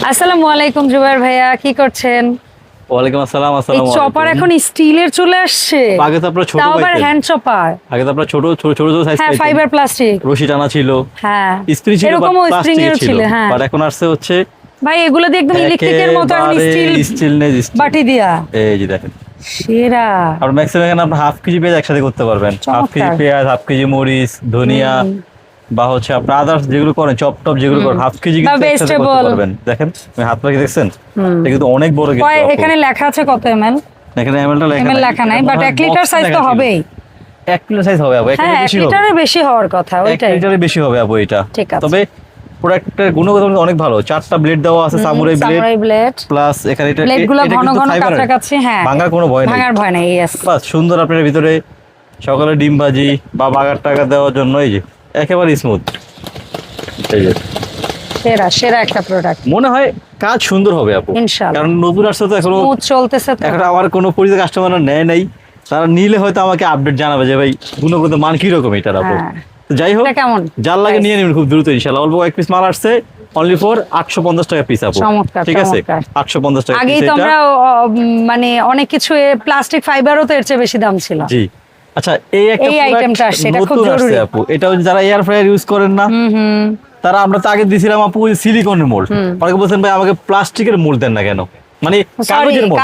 আসসালামু আলাইকুম জুবাইর ভাইয়া, কি করছেন? ওয়ালাইকুম আসসালাম। এই আসসালামু চপার আলাইকুম। এখন স্টিলের চলে আসছে। আগে তো আপনারা ছোট তাও আবার পাইতেন। Hand chopper. আগে তো আপনারা ছোট ছোট ছোট সাইজ হ্যাঁ, পাইতেন। Fibre plastic. রশি টানা ছিল, হ্যাঁ, স্প্রিং ছিল, এরকমও স্প্রিং এর ছিল। ছিল। হ্যাঁ, বাট এখন আসছে হচ্ছে ভাই এগুলো দিয়ে একদম ইলেকট্রিকের মতো এখন স্টিল নেই, বাটি দিয়া। এই যে দেখেন, সেরা। আর ম্যাক্সিমাম এখানে আপনি হাফ কেজি পেঁয়াজ একসাথে করতে পারবেন। হাফ কেজি চমৎকার। পেঁয়াজ, হাফ কেজি মরিচ, ধনিয়া বা হচ্ছে আপনার আদার্স যেগুলো করেন, চপ টপ যেগুলো করেন, হাফ কেজি কিন্তু একসাথে করতে পারবেন। দেখেন আমি হাত পাখি দেখছেন, এটা কিন্তু অনেক বড় কিন্তু। এখানে লেখা আছে কত এমএল? এখানে এমএলটা লেখা নাই, বাট 1 লিটার সাইজ তো হবেই। 1 লিটার সাইজ হবে, হ্যাঁ, 1 লিটারের বেশি হওয়ার কথা। 1 লিটারের বেশি হবে আপু এটা। ঠিক আছে। তবে প্রোডাক্টের গুণগত মান অনেক ভালো। 4টা ব্লেড দেওয়া আছে, সামুরাই ব্লেড প্লাস এখানে এটা ব্লেডগুলো ঘন ঘন কাছাকাছি। হ্যাঁ, ভাঙার কোনো ভয় নেই, ভাঙার ভয় নেই। यस, বাস সুন্দর। আপনার ভিতরে সকালে ডিম ভাজি বা বাগার টাকা দেওয়ার জন্য এই যে একেবারে স্মুথ। এই যে সেরা সেরা একটা প্রোডাক্ট। মনে হয় কাজ সুন্দর হবে আপু, ইনশাআল্লাহ। কারণ নতুন আসছে তো, এখনো স্মুথ চলতেছে তো। এখন আমার কোনো পরিচিত কাস্টমার নেয় নাই, তারা নিলে হয়তো আমাকে আপডেট জানাবে যে ভাই গুণগত মান কিরকম এটার আপু। যাই হোক, কেমন যার লাগে নিয়ে নেবেন খুব দ্রুত ইনশাআল্লাহ। অল্প এক পিস মাল আসছে, অনলি ফর 850 টাকা পিস আপু। ঠিক আছে, 850 টাকা। আগেই তো আমরা মানে অনেক কিছু প্লাস্টিক ফাইবারও তো এর চেয়ে বেশি দাম ছিল। জি, আচ্ছা এই একটা আইটেমটা আসছে, এটা খুব জরুরি আপু। এটা যারা এয়ার ফ্রায়ার ইউজ করেন না, তারা আমরা তো আগে দিছিলাম আপু সিলিকনের মোল্ড। অনেকে বলছেন ভাই আমাকে প্লাস্টিকের মোল্ড দেন না কেন, মানে কাগজের মোল্ড।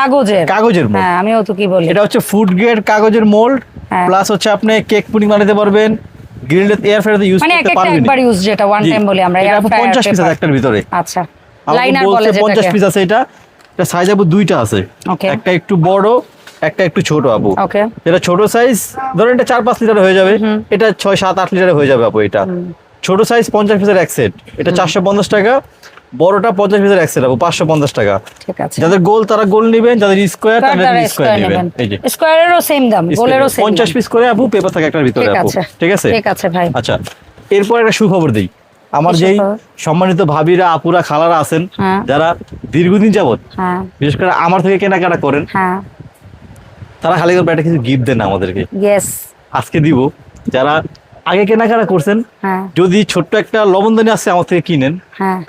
কাগজের মোল্ড, হ্যাঁ আমিও তো কি বলি, এটা হচ্ছে ফুড গ্রেড কাগজের মোল্ড। প্লাস হচ্ছে আপনি কেক পুডিং বানাতে পারবেন, গ্রিলড এয়ার ফ্রায়ারে ইউজ করতে পারবেন। একবার ইউজ, যেটা ওয়ান টাইম বলি আমরা। এয়ার ফ্রায়ার 50 পিস আছে একটার ভিতরে। আচ্ছা, লাইনার বলে যেটাকে। 50 পিস আছে এটা। এটা সাইজ আপু দুইটা আছে, একটা একটু বড়, একটা একটু ছোট আপু। ওকে, এটা ছোট সাইজ ধরেন এটা 4-5 লিটার হয়ে যাবে, এটা 6-7-8 লিটার হয়ে যাবে আপু। এটা ছোট সাইজ 50 পিসের এক সেট, এটা 450 টাকা। বড়টা 50 পিসের এক সেট আপু 550 টাকা। ঠিক আছে, যাদের গোল তারা গোল নেবেন, যাদের স্কয়ার তারা স্কয়ার নেবেন। এই যে স্কয়ারেরও সেম দাম, গোলেরও সেম। 50 পিস করে আপু পেপার থাকে একটার ভিতরে আপু। ঠিক আছে, ঠিক আছে ভাই। আচ্ছা, এরপর একটা সুখবর দেই। আমার যেই সম্মানিত ভাবিরা, আপুরা, খালারা আছেন, যারা দীর্ঘদিন যাবত বিশেষ করে আমার থেকে কেনাকাটা করেন, তারা খালি করে একটা কিছু গিফট দেন আমাদেরকে। আজকে দিব। যারা আগে কেনাকাটা করছেন, যদি ছোট্ট একটা লবণদানি আছে আমার থেকে কিনেন,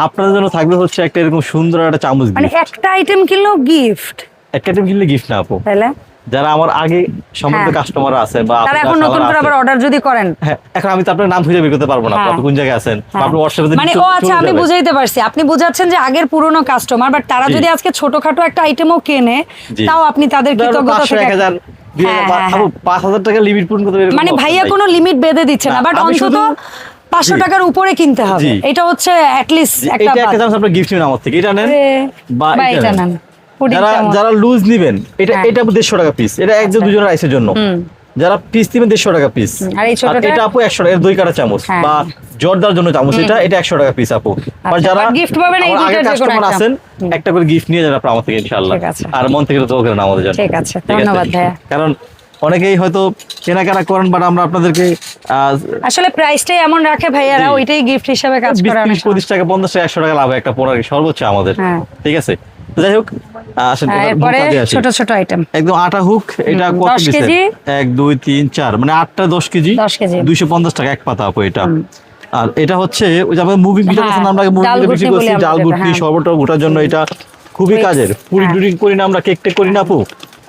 আপনাদের জন্য থাকবে হচ্ছে একটা এরকম সুন্দর একটা চামচ। মানে একটা আইটেম কিনলো গিফট, একটা আইটেম কিনলে গিফট না আপু। তাহলে যারা আমার আগে সম্মানিত কাস্টমার আছেন বা তারা এখন নতুন করে আবার অর্ডার যদি করেন, হ্যাঁ, এখন আমি তো আপনার নাম খুঁজে বের করতে পারবো না আপনি কোন জায়গায় আছেন, আপনি হোয়াটসঅ্যাপে মানে ও আচ্ছা আমি বুঝাইতে পারছি। আপনি বুঝাচ্ছেন যে আগের পুরনো কাস্টমার, বাট তারা যদি আজকে ছোটখাটো একটা আইটেমও কেনে, তাও আপনি তাদের কৃতজ্ঞতা থেকে 5,000 টাকা লিমিট পূরণ করতে পারবেন। মানে ভাইয়া কোনো লিমিট বেঁধে দিচ্ছে না, বাট অন্তত 500 টাকার উপরে কিনতে হবে। এটা হচ্ছে অ্যাট লিস্ট একটা। এটা একটা আপনি গিফট নিন আমার থেকে, এটা নেন বা এটা নেন। যারা লুজ নিবেন, এটা 150 টাকা পিস। এটা একজন দুজনের আইসের জন্য। যারা পিস দিবেন 150 টাকা পিস। আর এটা আপু 100 টাকা, দই কাটা চামচ বা জর্দার জন্য চামচ, এটা 100 টাকা পিস আপু। আর যারা গিফট পাবেন এই দুইটার যে কোনো একটা আছেন, একটা করে গিফট নিয়ে যান আপনি আমার থেকে ইনশাআল্লাহ। আর মন থেকে দোয়া করেন আমাদের জন্য। ঠিক আছে, ধন্যবাদ ভাইয়া। কারণ অনেকেই হয়তো কেনাকাটা করেন, বাট আমরা আপনাদেরকে আসলে প্রাইসটাই এমন রাখে ভাইয়ারা, ওইটাই গিফট হিসেবে কাজ করে। 20-25 টাকা, 50 টাকা, 100 টাকা লাভ একটা প্রোডাক্ট সর্বোচ্চ আমাদের। ঠিক আছে, যাই হোক, আসেন এরপরে ছোট ছোট আইটেম। একদম আটা হুক। এটা কত 10 কেজি? 1 2 3 4, মানে 8টা 10 কেজি, 250 টাকা এক পাতা আপু এটা। আর এটা হচ্ছে ওই যে আমাদের মুভিং ভিডিও আছে না, আমরা মুভিং ভিডিও বেশি করছি, ডাল গুটনি সর্বটা ওঠার জন্য এটা খুবই কাজের। পুরি টুরি করি না আমরা, কেক টেক করি না আপু,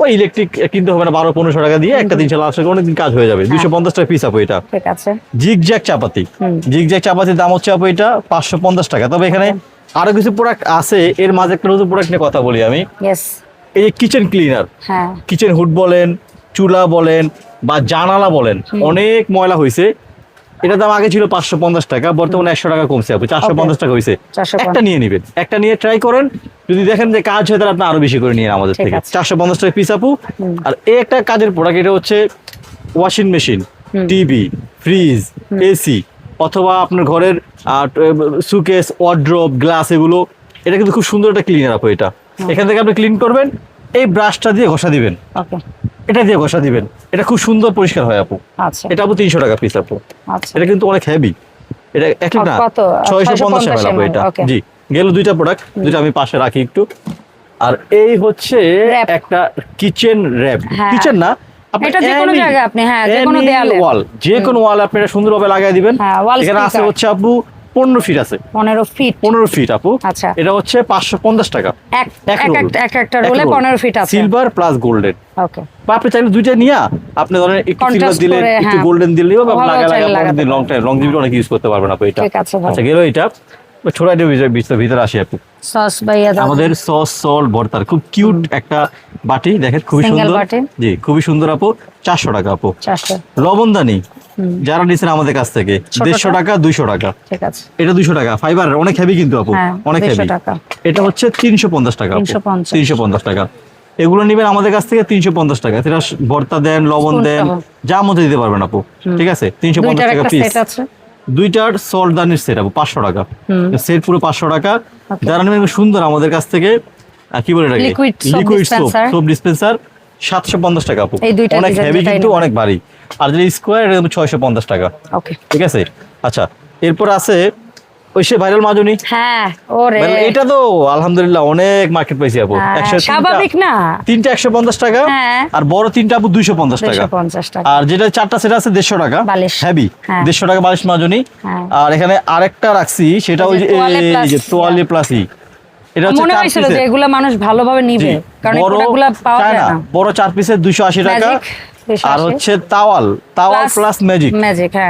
ওই ইলেকট্রিক কিনতে হবে না, 12-1500 টাকা দিয়ে একটা 300 লাখ টাকা অনেকদিন কাজ হয়ে যাবে। 250 টাকা পিস আপু এটা। ঠিক আছে, জিগজ্যাগ চাপাতি। জিগজ্যাগ চাপাতির দাম হচ্ছে আপু এটা 550 টাকা। তবে এখানে আরো কিছু প্রোডাক্ট আছে, এর মাঝে একটা নতুন প্রোডাক্ট নিয়ে কথা বলি আমি। এই যে কিচেন ক্লিনার, কিচেন হুড বলেন, চুলা বলেন বা জানালা বলেন, অনেক ময়লা হয়েছে। এটা দাম আগে ছিল 550 টাকা, বর্তমানে 100 টাকা কমছে আপু, 450 টাকা হয়েছে। একটা নিয়ে নিবেন, একটা নিয়ে ট্রাই করেন, যদি দেখেন যে কাজ হয় তাহলে আপনি আরো বেশি করে নিয়ে আমাদের থেকে। 450 টাকা পিস আপু। আর এই একটা কাজের প্রোডাক্ট, এটা হচ্ছে washing machine, TV, fridge, AC, অথবা আপনার ঘরের সুকেস, ওয়ার্ড্রোব, গ্লাস, এগুলো। এটা কিন্তু খুব সুন্দর একটা ক্লিনার আপু। এটা এখান থেকে আপনি ক্লিন করবেন, এই ব্রাশটা দিয়ে ঘষা দিবেন, এটা দিয়ে ঘষা দিবেন, এটা খুব সুন্দর পরিষ্কার হয় আপু। এটা আপু 300 টাকা পিস আপু। এটা কিন্তু অনেক হেভি। এটা এক লিটার 650 টাকা আপু এটা। জি, গেল দুইটা প্রোডাক্ট, দুইটা আমি পাশে রাখি একটু। আর এই হচ্ছে একটা কিচেন র‍্যাপ। কিচেন না, এটা যে কোনো জায়গায় আপনি, যে কোনো দেয়ালে, ওয়াল, যে কোনো ওয়াল আপনি এটা সুন্দরভাবে লাগিয়ে দিবেন। এখানে আছে হচ্ছে আপু 15 ফিট আছে। 15 ফিট আপু। আচ্ছা, এটা হচ্ছে 550 টাকা এক একটা রোলে 15 ফিট আছে, সিলভার প্লাস গোল্ডেন। ওকে, বা আপনি চাইলে দুইটা নিয়া আপনি ধরেন একটু সিলভার দিলেন, একটু গোল্ডেন দিলেও বা লাগালে লং টাইম লংজিভিটি অনেক ইউজ করতে পারবেন আপু এটা। আচ্ছা গেল এটা। ছোট আইডিয়া ভিতরে আসি আপু। সস ভাইয়া দাও। আমাদের সস সল ভর্তার খুব কিউট একটা বাটি, দেখেন খুবই সুন্দর। জি খুবই সুন্দর আপু। 400 টাকা আপু। 400। লবণদানি যারা নিছেন আমাদের কাছ থেকে 150 টাকা, 200 টাকা। ঠিক আছে, এটা 200 টাকা। ফাইবার অনেক হেভি কিন্তু আপু, অনেক হেভি। এটা হচ্ছে 350 টাকা আপু। 350 টাকা। এগুলো নেবেন আমাদের কাছ থেকে 350 টাকা। এটা ভর্তা দেন, লবণ দেন, যা মতো দিতে পারবেন আপু। ঠিক আছে, 350 টাকা পিস। দুইটার সল্ট দানির সেট আপু 500 টাকা। সেট পুরো 500 টাকা। যারা নেবেন সুন্দর আমাদের কাছ থেকে কি বলে এটাকে, লিকুইড সোপ ডিসপেন্সার 750 টাকা আপু। অনেক হেভি কিন্তু অনেক ভারী। আর যদি স্কোয়ার এটা 650 টাকা। ওকে, ঠিক আছে। আচ্ছা, এরপর আছে ওই সে ভাইরাল মাজনি। হ্যাঁ, ওরে এটা তো আলহামদুলিল্লাহ অনেক মার্কেট পাইছি আপু। স্বাভাবিক না, তিনটা 150 টাকা, আর বড় তিনটা আপু 250 টাকা। আর যেটা চারটা সেটা আছে 150 টাকা, হেভি 150 টাকা বালিশ মাজনি। আর এখানে আরেকটা রাখছি, সেটা ওই যে তোয়ালে প্লাসি। এটা হচ্ছে মনে হইছিল যে এগুলা মানুষ ভালোভাবে নিবে, কারণ এগুলা পাওয়া যায় না। বড় 4 পিসে 280 টাকা। আর হচ্ছে তাওয়াল প্লাস ম্যাজিক,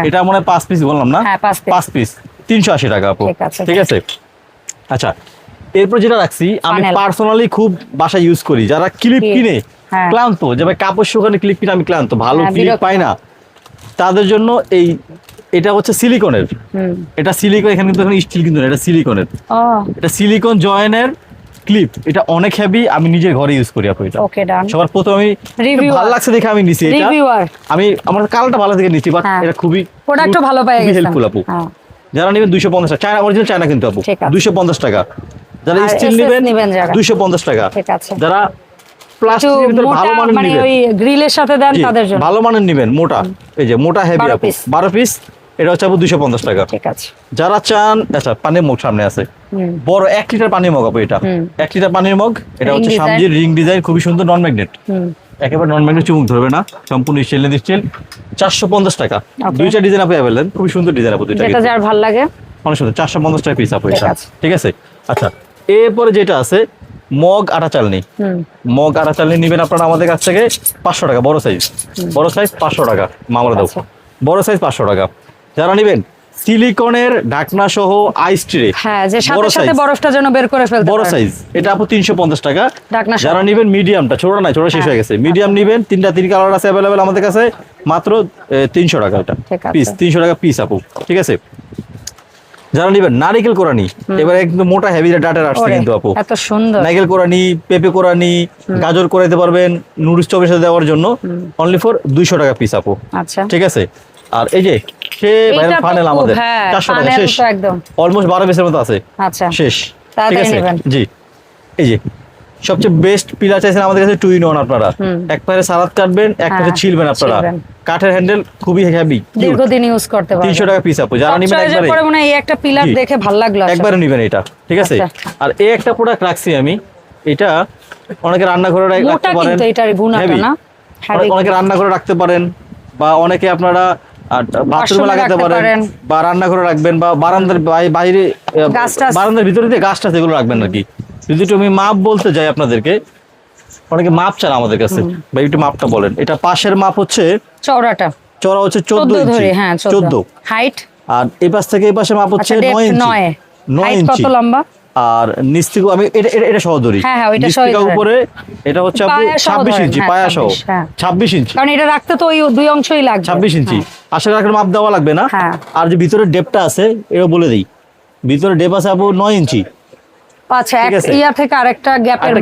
এটা মনে 5 পিস বললাম না? 5 পিস 380 টাকা আপু। ঠিক আছে। আচ্ছা, এরপর যেটা রাখছি আমি পার্সোনালি খুব বাসায় ইউজ করি, যারা ক্লিপ কিনে ক্লান্ত, যে ভাই কাপড় শুকানো ক্লিপ কিনে আমি ক্লান্ত, ভালো ক্লিপ পাই না, তাদের জন্য এটা হচ্ছে সিলিকনের। এটা সিলিকন, এখানে কিন্তু স্টিল কিন্তু না, এটা সিলিকনের। এটা সিলিকন জয়েনের ক্লিপ, এটা অনেক হেভি। আমি নিজের ঘরে ইউজ করি আপু এটা। সবার প্রথমে আমি ভালো লাগছে দেখে আমি নিছি এটা। আমি আমার কালারটা ভালো দেখে নিছি, বাট এটা খুবই প্রোডাক্টও ভালো পাই গেছে, হেল্পফুল আপু। যারা নেবেন 250 টাকা, চায়না অরিজিনাল চায়না কিন্তু আপু 250 টাকা। যারা স্টিল নেবেন 250 টাকা। যারা প্লাস্টিকের ভিতরে ভালো মানের মানে ওই গ্রিলের সাথে দেন তাদের জন্য ভালো মানের নেবেন, মোটা, এই যে মোটা হেভি আপু 12 পিস, এটা হচ্ছে আপু 250 টাকা। ঠিক আছে। যারা চান, আচ্ছা পানির মগ সামনে আছে, বড় 1 লিটার পানির মগ আপু, এটা 1 লিটার পানির মগ। এটা হচ্ছে সামজির রিং ডিজাইন, খুবই সুন্দর, নন ম্যাগনেট, একেবারে নন ম্যাগনেট, চুমুক ধরবে না, সম্পূর্ণ স্টেনলেস স্টিল। 450 টাকা। দুইটা ডিজাইন আপু अवेलेबल, খুবই সুন্দর ডিজাইন আপু, দুইটা যেটা যার ভালো লাগে অনেক সুন্দর। 450 টাকা পিস আপু এটা। ঠিক আছে। আচ্ছা, এরপরে যেটা আছে মগ আটা চালনি। মগ আটা চালনি নেবেন আপনারা আমাদের কাছ থেকে 500 টাকা, বড় সাইজ 500 টাকা। মামলা দাও, বড় সাইজ 500 টাকা। যারা নেবেন সিলিকনের ঢাকনা সহ আইস ট্রে, যে সাথে সাথে বরফটা যেন বের করে ফেলতে পারে, বড় সাইজ, এটা আপু 350 টাকা। যারা নেবেন মিডিয়ামটা, ছোট না, ছোট শেষ হয়ে গেছে, মিডিয়াম নেবেন, 3 কালার আছে अवेलेबल আমাদের কাছে, মাত্র 300 টাকা এটা পিস, 300 টাকা পিস আপু। ঠিক আছে। যারা নেবেন নারিকেল কোরানি, এবারে একদম মোটা হেভি ডাটার আসছে কিন্তু আপু, এত সুন্দর নারিকেল কোরানি, পেঁপে কোরানি, গাজর করাইতে পারবেন নুডলস চপের সাথে দেওয়ার জন্য, অনলি ফর 200 টাকা পিস আপু। আচ্ছা, ঠিক আছে। আর এই যে সে ভাইরাল ফানেল আমাদের 400 টাকা শেষ, একদম অলমোস্ট 12 পিসের মতো আছে। আচ্ছা, শেষ। ঠিক আছে। জি, এই যে সবচেয়ে বেস্ট পিলার চাইছেন আমাদের কাছে 2 in 1 আপনারা। এক পাশে সালাদ কাটবেন, এক পাশে ছিলবেন আপনারা। কাঠের হ্যান্ডেল, খুবই হেভি, দীর্ঘদিন ইউজ করতে পারবেন। 300 টাকা পিস আপু। যারা নেবেন একবারে পরে মনে এই একটা পিলার দেখে ভালো লাগলো, একবারে নেবেন এটা। ঠিক আছে। আর এই একটা প্রোডাক্ট রাখছি আমি, এটা অনেকে রান্নাঘরে রাখতে পারেন, এটার গুণাটা না, অনেকে রান্নাঘরে রাখতে পারেন, বা অনেকে আপনারা বাথরুমে লাগাতে পারেন, বা রান্নাঘরে রাখবেন, বা বারান্দার বাইরে, বারান্দার ভিতরে দিয়ে গাছটা যেগুলো রাখবেন আর কি। যদি তুমি মাপ বলতে যাই আপনাদেরকে, অনেকে মাপ চান আমাদের কাছে, ভাই একটু মাপটা বলেন। এটা পাশের মাপ হচ্ছে চওড়া হচ্ছে 14 ইঞ্চি, 14 হাইট। আর এই পাশ থেকে এই পাশে মাপ হচ্ছে 9 ইঞ্চি। কত লম্বা? আর নিচ থেকে আমি এটা সহ ধরি, নিচ থেকে উপরে এটা হচ্ছে আপু 26 ইঞ্চি, পায়া সহ 26 ইঞ্চি, কারণ এটা রাখতে তো ওই দুই অংশই লাগবে। 26 ইঞ্চি আশা রাখার মাপ দেওয়া লাগবে না। আর যে ভিতরে ডেপটা আছে এটা বলে দেই, ভিতরে ডেপ আছে আপু 9 ইঞ্চি। আচ্ছা, ইয়া থেকে আরেকটা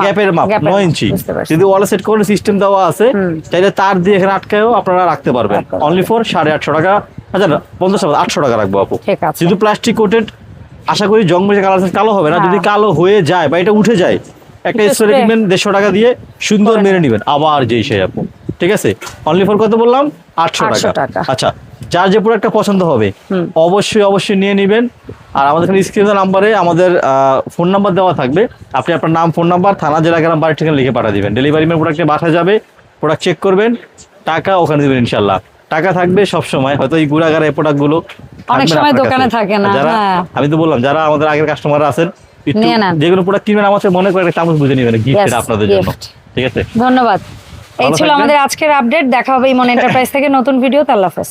গ্যাপের মাপ 9 ইঞ্চি। যদি ওয়ালে সেট করার সিস্টেম দেওয়া আছে, তাহলে তার দিয়ে এখানে আটকায়ও আপনারা রাখতে পারবেন। অনলি ফর 850 টাকা, 800 টাকা রাখবো আপু। যদি প্লাস্টিক কোটেড, আশা করি জং বসে কালো হবে না। যদি কালো হয়ে যায় বা এটা উঠে যায়, একটা স্প্রে কিনবেন 150 টাকা দিয়ে, সুন্দর মেরে নেবেন, আবার যেই সেই আপু। ঠিক আছে। অনলি ফর কত বললাম? 800 টাকা। আচ্ছা, যার যে প্রোডাক্টটা পছন্দ হবে অবশ্যই নিয়ে নেবেন। আর আমাদের এখানে স্ক্রিনে নাম্বারে আমাদের ফোন নাম্বার দেওয়া থাকবে, আপনি আপনার নাম, ফোন নাম্বার, থানা, জেলা, গ্রাম, বাড়ির ঠিকানা লিখে পাঠিয়ে দিবেন। ডেলিভারি ম্যান প্রোডাক্টে বাসায় যাবে, প্রোডাক্ট চেক করবেন, টাকা ওখানে দেবেন ইনশাল্লাহ। টাকা থাকবে সব সময়, হয়তো এই গুড়াগাড়া এই প্রোডাক্ট গুলো অনেক সময় দোকানে থাকে না। যারা আমি তো বললাম যারা আমাদের আগের কাস্টমার আছেন যেগুলো প্রোডাক্ট কিনবেন আমাদের মনে করে একটা চামচ বুঝে নেবেন, গিফট আপনাদের জন্য। ঠিক আছে, ধন্যবাদ। এই ছিল আমাদের আজকের আপডেট। দেখা হবে ইমন এন্টারপ্রাইজ থেকে নতুন ভিডিওতে। আল্লাহ হাফেজ।